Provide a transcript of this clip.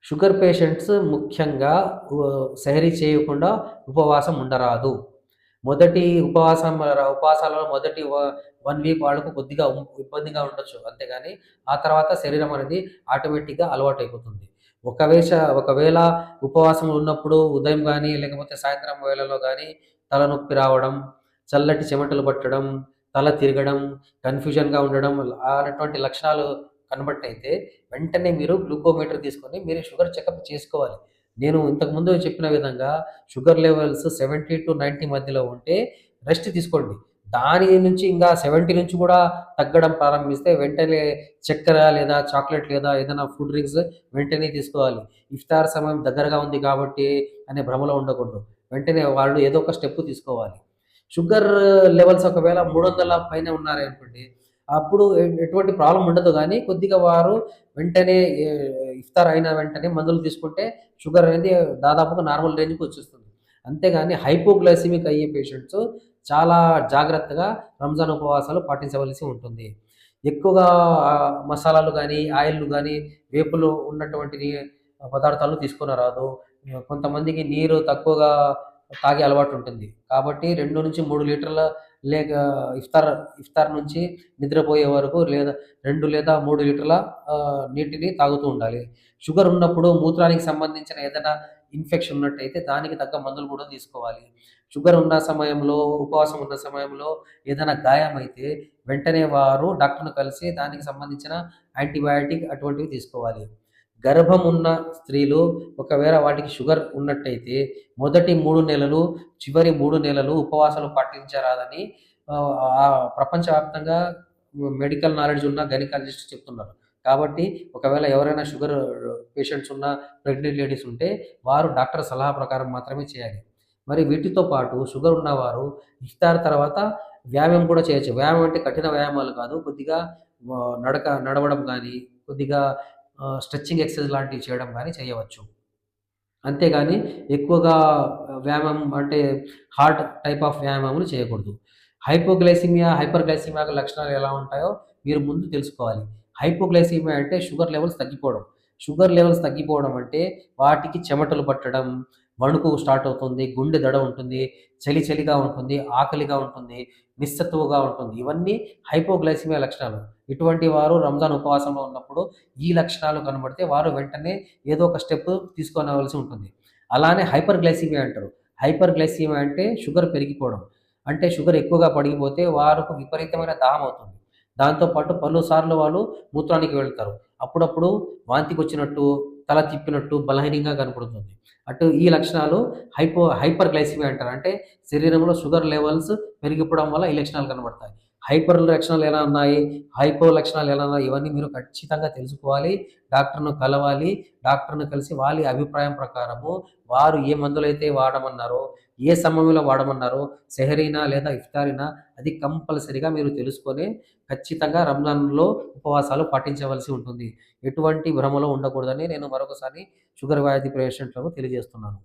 Sugar patients ముఖ్యంగా సెహరీ చేయకుండా ఉపవాసం ఉండరాదు. మొదటి ఉపవాసాలలో మొదటి 1 వీక్ వాళ్ళకు కొద్దిగా ఇబ్బందిగా ఉండొచ్చు. అంతేగాని ఆ తర్వాత శరీరం అనేది ఆటోమేటిక్‌గా అలవాటైపోతుంది. ఒకవేళ ఉపవాసం ఉన్నప్పుడు ఉదయం గానీ, లేకపోతే సాయంత్రం వేళలో గానీ తలనొప్పి రావడం, చల్లటి చెమటలు పట్టడం, తల తిరగడం, కన్‌ఫ్యూజన్‌గా ఉండడం అటువంటి లక్షణాలు కనబట్టయితే వెంటనే మీరు గ్లూకోమీటర్ తీసుకొని మీరు షుగర్ చెకప్ చేసుకోవాలి. నేను ఇంతకుముందు చెప్పిన విధంగా షుగర్ లెవెల్స్ 70-90 మధ్యలో ఉంటే రెస్ట్ తీసుకోండి. దాని నుంచి ఇంకా 70 నుంచి కూడా తగ్గడం ప్రారంభిస్తే వెంటనే చక్కెర లేదా చాక్లెట్ లేదా ఏదైనా ఫుడ్ డ్రింక్స్ వెంటనే తీసుకోవాలి. ఇఫ్తార్ సమయం దగ్గరగా ఉంది కాబట్టి అనే భ్రమలో ఉండకూడదు. వెంటనే వాళ్ళు ఏదో ఒక స్టెప్ తీసుకోవాలి. షుగర్ లెవెల్స్ ఒకవేళ 300 పైనే ఉన్నారనుకోండి, అప్పుడు ఎటువంటి ప్రాబ్లమ్ ఉండదు గానీ, కొద్దిగా వారు వెంటనే ఇఫ్తార్ అయిన వెంటనే మందులు తీసుకుంటే షుగర్ అనేది దాదాపుగా నార్మల్ రేంజ్‌కి వచ్చేస్తుంది. అంతేగాని హైపోగ్లైసెమిక్ అయ్యే పేషెంట్స్ చాలా జాగ్రత్తగా రంజాన్ ఉపవాసాలు పాటించవలసి ఉంటుంది. ఎక్కువగా మసాలాలు గానీ, ఆయిల్‌లు గానీ, వేపులు ఉన్నటువంటివి పదార్థాలు తీసుకొనరాదు. కొంతమందికి నీరు తక్కువగా తాగే అలవాటుంటుంది. కాబట్టి 2-3 లీటర్ల లేక ఇఫ్తార్ నుంచి నిద్రపోయే వరకు లేదా 2 లేదా 3 లీటర్ల నీటిని తాగుతూ ఉండాలి. షుగర్ ఉన్నప్పుడు మూత్రానికి సంబంధించిన ఏదైనా ఇన్ఫెక్షన్ ఉన్నట్టయితే దానికి తగ్గ మందులు కూడా తీసుకోవాలి. షుగర్ ఉన్న సమయంలో, ఉపవాసం ఉన్న సమయంలో ఏదైనా గాయమైతే వెంటనే వారు డాక్టర్‌ని కలిసి దానికి సంబంధించిన యాంటీబయాటిక్ అటువంటివి తీసుకోవాలి. గర్భం ఉన్న స్త్రీలు ఒకవేళ వాటికి షుగర్ ఉన్నట్టయితే మొదటి 3 నెలలు, చివరి 3 నెలలు ఉపవాసాలు పాటించరాదని ప్రపంచవ్యాప్తంగా మెడికల్ నాలెడ్జ్ ఉన్న గైనకాలజిస్ట్ చెప్తున్నారు. కాబట్టి ఒకవేళ ఎవరైనా షుగర్ పేషెంట్స్ ఉన్న ప్రెగ్నెంట్ లేడీస్ ఉంటే వారు డాక్టర్ సలహా ప్రకారం మాత్రమే చేయాలి. మరి వీటితో పాటు షుగర్ ఉన్నవారు ఇఫ్తార్ తర్వాత వ్యాయామం కూడా చేయొచ్చు. వ్యాయామం అంటే కఠిన వ్యాయామాలు కాదు. కొద్దిగా నడవడం గానీ, కొద్దిగా స్ట్రెచింగ్ ఎక్సర్‌సైజ్ లాంటివి చేయడం గానీ చేయవచ్చు. అంతేగాని ఎక్కువగా వ్యాయామం అంటే హార్డ్ టైప్ ఆఫ్ వ్యాయామాములు చేయకూడదు. హైపోగ్లైసెమియా, హైపర్‌గ్లైసెమియా లక్షణాలు ఎలా ఉంటాయో మీరు ముందు తెలుసుకోవాలి. హైపోగ్లైసెమియా అంటే షుగర్ లెవెల్స్ తగ్గిపోవడం. షుగర్ లెవెల్స్ తగ్గిపోవడం అంటే వాటికి చెమటలు పట్టడం, వణుకు స్టార్ట్ అవుతుంది, గుండె దడ ఉంటుంది, చలిగా ఉంటుంది, ఆకలిగా ఉంటుంది, నిస్సత్తువగా ఉంటుంది. ఇవన్నీ హైపోగ్లైసెమియా లక్షణాలు. ఇటువంటి వారు రంజాన్ ఉపవాసంలో ఉన్నప్పుడు ఈ లక్షణాలు కనబడితే వారు వెంటనే ఏదో ఒక స్టెప్ తీసుకోనవలసి ఉంటుంది. అలానే హైపర్ గ్లైసెమియా అంటారు. హైపర్ గ్లైసెమియా అంటే షుగర్ పెరిగిపోవడం. అంటే షుగర్ ఎక్కువగా పడిగిపోతే వారికి విపరీతమైన దాహం అవుతుంది. దాంతో పాటు పలుసార్లు వాళ్ళు మూత్రానికి వెళ్తారు. అప్పుడప్పుడు వాంతికొచ్చినట్టు, తల తిప్పినట్టు, బలహీనంగా కనపడుతుంది. ఈ లక్షణాలు హైపర్ గ్లైసెమియా అంటారు. అంటే శరీరంలో షుగర్ లెవెల్స్ పెరిగిపోవడం వల్ల ఈ లక్షణాలు కనబడతాయి. హైపర్ లక్షణాలు ఎలా ఉన్నాయి? హైపో లక్షణాలు ఎలా ఉన్నాయి? ఇవన్నీ మీరు ఖచ్చితంగా తెలుసుకోవాలి. డాక్టర్‌ను కలవాలి. డాక్టర్‌ని కలిసి వాళ్ళ అభిప్రాయం ప్రకారము వారు ఏ మందులైతే వాడమన్నారో, ఏ సమయంలో వాడమన్నారో, సెహరీనా లేదా ఇఫ్తారీనా అది కంపల్సరీగా మీరు తెలుసుకొని ఖచ్చితంగా రంజాన్‌లో ఉపవాసాలు పాటించవలసి ఉంటుంది. ఎటువంటి భ్రమలో ఉండకూడదని నేను మరొకసారి షుగర్ వ్యాధి పేషెంట్‌లకు తెలియజేస్తున్నాను.